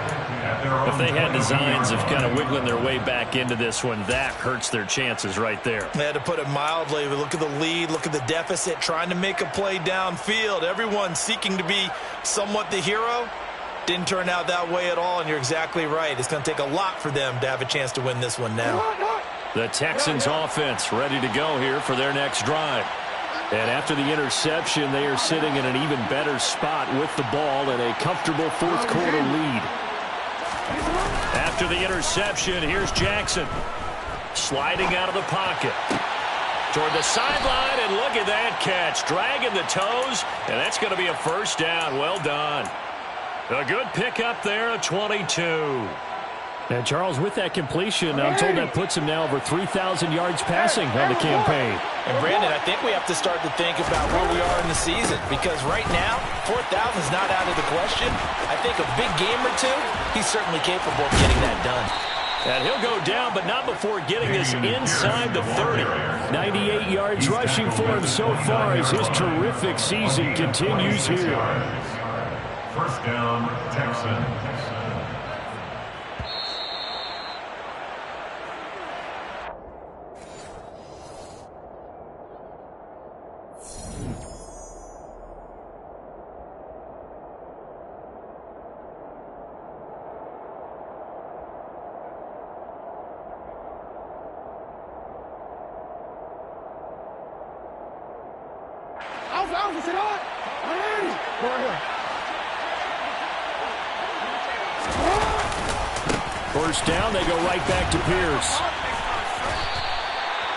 If they had designs of kind of wiggling their way back into this one, that hurts their chances right there. They had to put it mildly. Look at the lead, look at the deficit, trying to make a play downfield. Everyone seeking to be somewhat the hero. Didn't turn out that way at all, and you're exactly right. It's going to take a lot for them to have a chance to win this one now. The Texans offense ready to go here for their next drive. And after the interception, they are sitting in an even better spot with the ball and a comfortable 4th quarter lead. After the interception, here's Jackson. Sliding out of the pocket. Toward the sideline, and look at that catch. Dragging the toes, and that's going to be a 1st down. Well done. A good pickup there at 22. And Charles, with that completion, I'm told that puts him now over 3,000 yards passing on the campaign. And Brandon, I think we have to start to think about where we are in the season, because right now, 4,000 is not out of the question. I think a big game or two, he's certainly capable of getting that done. And he'll go down, but not before getting this inside the 30. 98 yards rushing for him so far as his terrific season continues here. 1st down, Texans. First down, they go right back to Pierce.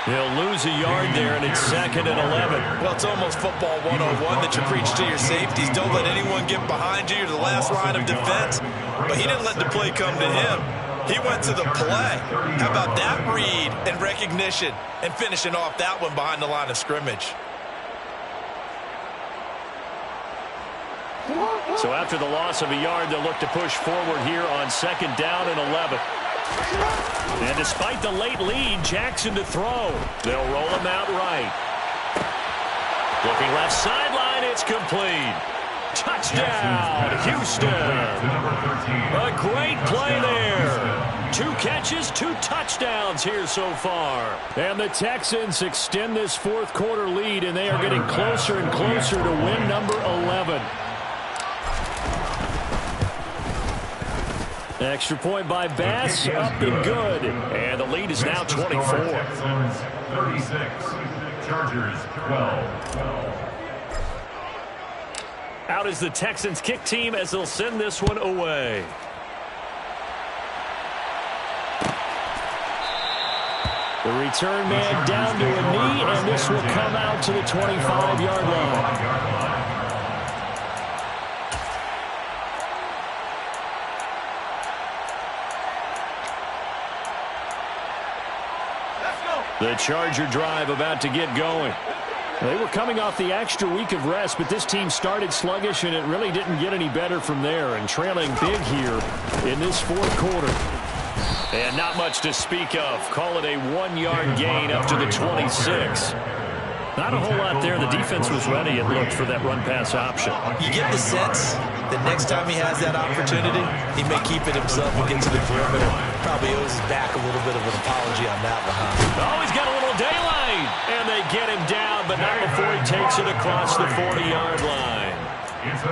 He'll lose a yard there, and it's 2nd and 11. Well, it's almost football 101 that you preach to your safeties. Don't let anyone get behind you. You're the last line of defense. But he didn't let the play come to him. He went to the play. How about that read and recognition and finishing off that one behind the line of scrimmage? So after the loss of a yard, they'll look to push forward here on 2nd down and 11. And despite the late lead, Jackson to throw. They'll roll him out right. Looking left sideline, it's complete. Touchdown, Houston. A great play there. 2 catches, 2 touchdowns here so far. And the Texans extend this 4th quarter lead, and they are getting closer and closer to win number 11. Extra point by Bass, up and good. And the lead is now 24. Texans 36, Chargers 12. Out is the Texans kick team as they'll send this one away. The return man down to a knee, and this will come out to the 25-yard line. The Charger drive about to get going. They were coming off the extra week of rest, but this team started sluggish, and it really didn't get any better from there, and trailing big here in this fourth quarter. And not much to speak of. Call it a 1-yard gain up to the 26. Not a whole lot there. The defense was ready, it looked, for that run-pass option. You get the sense that next time he has that opportunity, he may keep it himself and get to the perimeter. Probably owes his back a little bit of an apology on that one, huh? Oh, he's got a little daylight. And they get him down, but not before he takes it across the 40-yard line.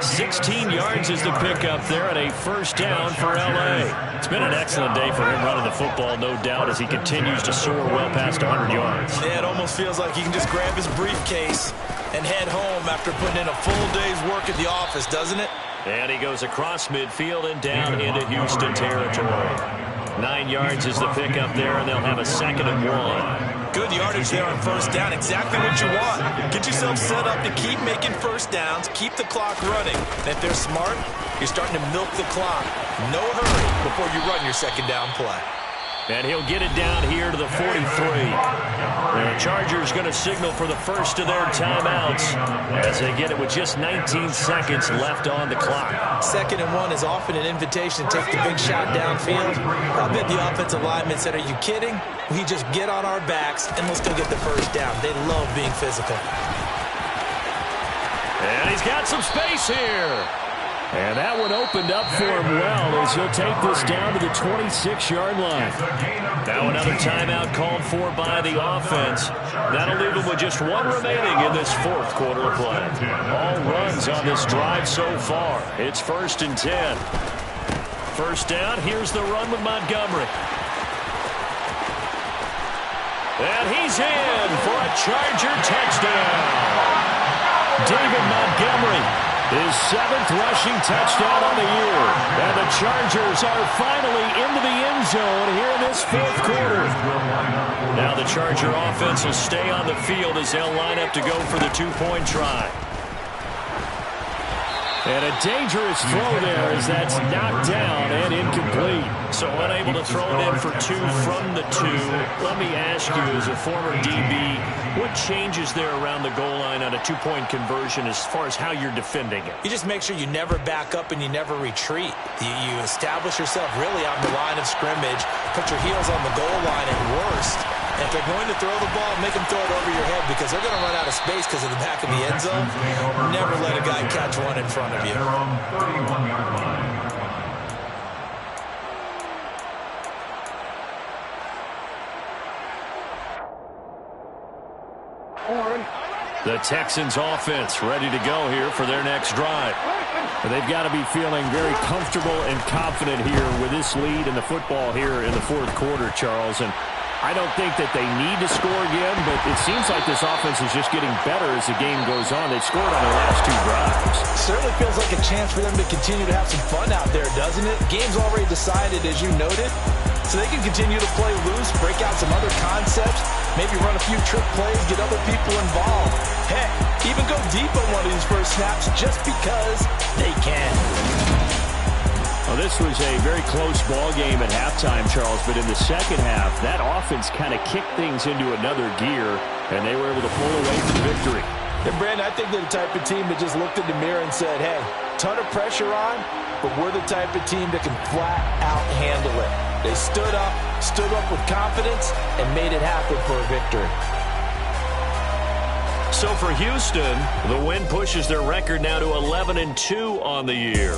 16 yards is the pickup there, and a first down for L.A. It's been an excellent day for him running the football, no doubt, as he continues to soar well past 100 yards. Yeah, it almost feels like he can just grab his briefcase and head home after putting in a full day's work at the office, doesn't it? And he goes across midfield and down into Houston territory. 9 yards is the pickup there, and they'll have a 2nd and 1. Good yardage there on first down. Exactly what you want. Get yourself set up to keep making first downs, keep the clock running. And if they're smart, you're starting to milk the clock. No hurry before you run your 2nd down play. And he'll get it down here to the 43. The Chargers going to signal for the first of their timeouts as they get it with just 19 seconds left on the clock. 2nd and 1 is often an invitation to take the big shot downfield. I bet the offensive lineman said, "Are you kidding? We just get on our backs and let's go get the first down." They love being physical. And he's got some space here. And that one opened up for him well as he'll take this down to the 26-yard line. Now another timeout called for by the offense. That'll leave them with just 1 remaining in this fourth quarter of play. All runs on this drive so far. It's 1st and 10. First down, here's the run with Montgomery. And he's in for a Charger touchdown. David Montgomery, his 7th rushing touchdown on the year. And the Chargers are finally into the end zone here in this fourth quarter. Now the Charger offense will stay on the field as they'll line up to go for the 2-point try. And a dangerous throw there as that's knocked down and incomplete. So unable to throw it in for 2 from the 2. Let me ask you, as a former DB, what changes there around the goal line on a 2-point conversion as far as how you're defending it? You just make sure you never back up and you never retreat. You establish yourself really on the line of scrimmage, put your heels on the goal line at worst. And if they're going to throw the ball, make them throw it over your head because they're going to run out of space because of the back of the end zone. Never let a guy catch one in front of you. 31-yard line. The Texans offense ready to go here for their next drive. They've got to be feeling very comfortable and confident here with this lead in the football here in the fourth quarter, Charles. And I don't think that they need to score again, but it seems like this offense is just getting better as the game goes on. They've scored on their last 2 drives. Certainly feels like a chance for them to continue to have some fun out there, doesn't it? Game's already decided, as you noted, so they can continue to play loose, break out some other concepts, maybe run a few trick plays, get other people involved. Heck, even go deep on one of these first snaps just because they can. Well, this was a very close ball game at halftime, Charles, but in the second half, that offense kind of kicked things into another gear, and they were able to pull away from victory. And, Brandon, I think they're the type of team that just looked in the mirror and said, hey, ton of pressure on, but we're the type of team that can flat out handle it. They stood up with confidence, and made it happen for a victory. So for Houston, the win pushes their record now to 11-2 on the year.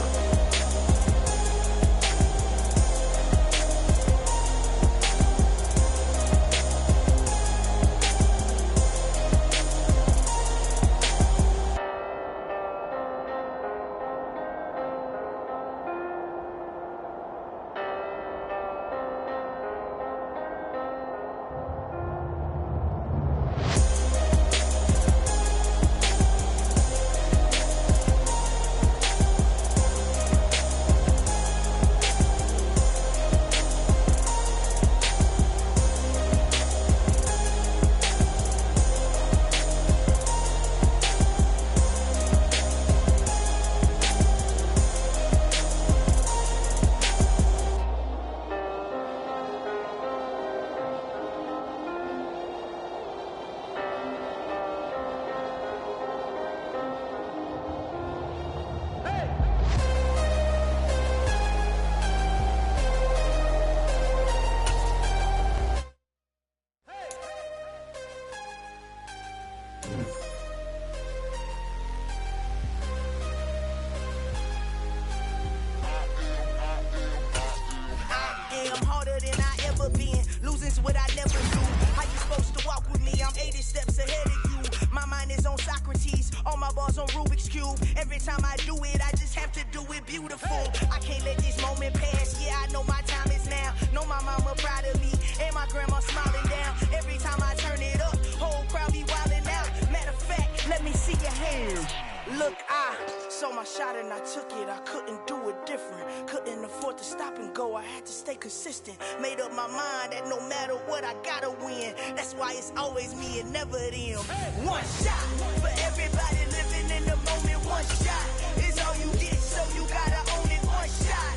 and I took it, I couldn't do it different. Couldn't afford to stop and go, I had to stay consistent. Made up my mind that no matter what, I gotta win. That's why it's always me and never them. One shot for everybody living in the moment. One shot is all you get, so you gotta own it. One shot,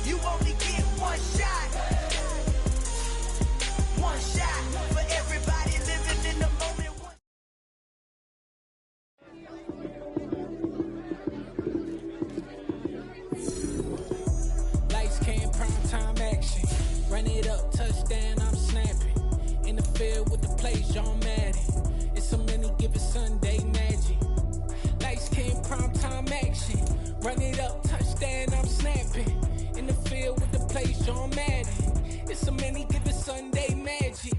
you only get one shot. One shot for everybody living in the moment. Lights, cam, prime time action. Run it up, touchdown, I'm snapping. In the field with the plays, John Madden. It's so many, give it Sunday magic. Lights, cam, prime time action. Run it up, touchdown, I'm snapping. In the field with the plays, John Madden. It's so many, give it Sunday magic.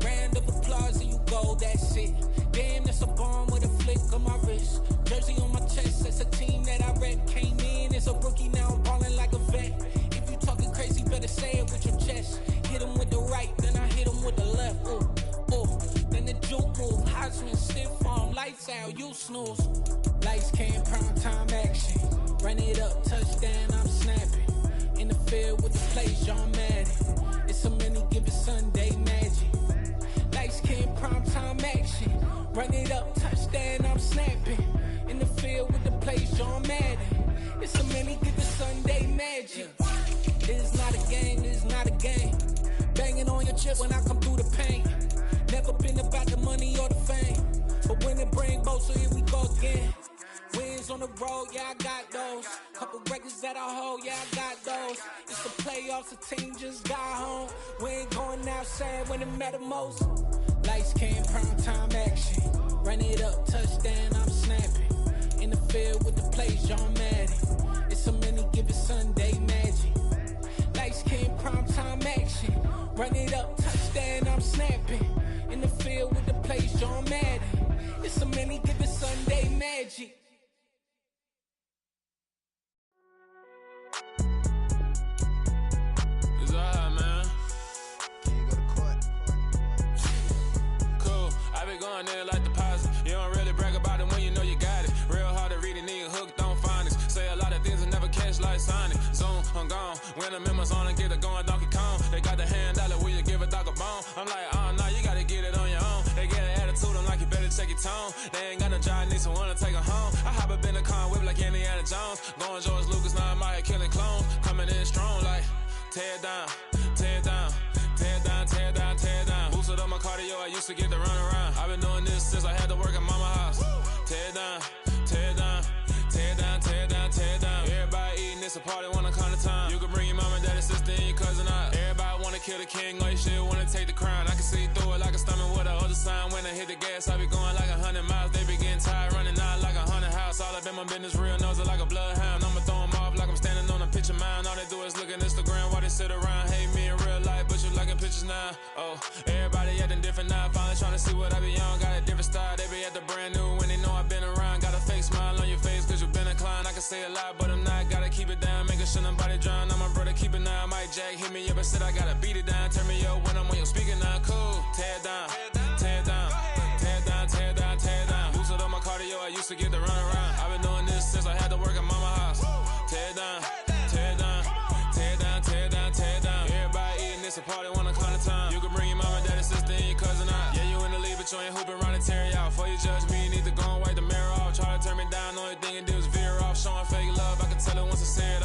Round of applause and you go, that's it. Damn, that's a bomb with a flick on my wrist. Jersey on my chest, that's a team that I rep. Came in as a rookie, now I'm ballin' like a vet. If you talking crazy, better say it with your chest. Hit him with the right, then I hit him with the left. Ooh, ooh. Then the juke move, Heisman, stiff arm, lights out, you snooze. Lights, cam, prime time action. Run it up, touchdown, I'm snapping. In the field with the plays, John Madden. It's so many, give it Sunday magic. Lights, cam, prime time action. Run it up, touchdown, I'm snapping. In the field with the plays, John Madden. It's so many, give it Sunday magic. It is not a game, it is not a game. Banging on your chip when I come through the pain. Never been about the money or the fame. But when it bring both, so here we go again. Wins on the road, yeah, I got those. Couple records that I hold, yeah, I got those. It's the playoffs, the team just got home. We ain't going outside when it matter most. Lights, cam, prime time action. Run it up, touchdown, I'm snapping. In the field with the plays, John Madden. It's so many, give it Sunday magic. Lights, cam, prime time action. Run it up, touchdown, I'm snapping. In the field with the plays, John Madden. It's so many, give it Sunday magic. It's alright, man. Can you go to court? Cool. I been going there like deposit. You don't really brag about it when you know you got it. Real hard to read it, nigga hooked, don't find it. Say a lot of things and never catch like Sonic. Zoom, I'm gone. When I'm in my zone and get it going, Donkey Kong. They got the hand dollar, will you give a dog a bone? I'm like, oh, no, you gotta get it on your own. They get an attitude, I'm like, you better check your tone. They ain't got no job, need someone to take her home. I hop up in the car, whip like Indiana Jones. Going George Lucas, now I'm out here killing clones. Coming in strong like, tear down, tear down, tear down, tear down, tear down. Boosted up my cardio, I used to get to run around. I've been doing this since I had to work at mama house. Tear down, tear down, tear down, tear down, tear down. Everybody eating, it's a party, wanna come to time. You can bring your mama, daddy, sister, and your cousin out. Everybody wanna kill the king, or you shit wanna take the crown. I can see through it like a stomach with a other sign. When I hit the gas, I be going like 100 miles. They be getting tired, running out like 100 house. All up in my business, real nose it like a bloodhound. I'ma throw them off like I'm standing on a picture mound. All they do is look at Instagram while they sit around. Hate me in real life, but you liking pictures now. Oh, everybody acting different now. Finally trying to see what I be on. Got a different style, they be at the brand new when they know I've been around. Got a fake smile on your face cause you been inclined. I can say a lot, but I'm not. Gotta keep it down, making sure nobody drown. Now my brother keep it now. Mike Jack hit me up and said I gotta beat it down. Turn me up when I'm on your speaker now. Cool, tear down, tear down, tear down, tear down, tear down. Boosted up my cardio, I used to get to run around. I've been doing this since I had to work at mama house. Tear down, tear down, tear down, tear down, tear down. Everybody eating, it's a party, wanna come to time. You can bring your mama, daddy, sister, and your cousin out. Yeah, you in the league, but you ain't hooping around and tear out. Before you judge me, you need to go and wipe the mirror off. Try to turn me down, only thing you do is veer off. Showing fake love, I can tell it once I say it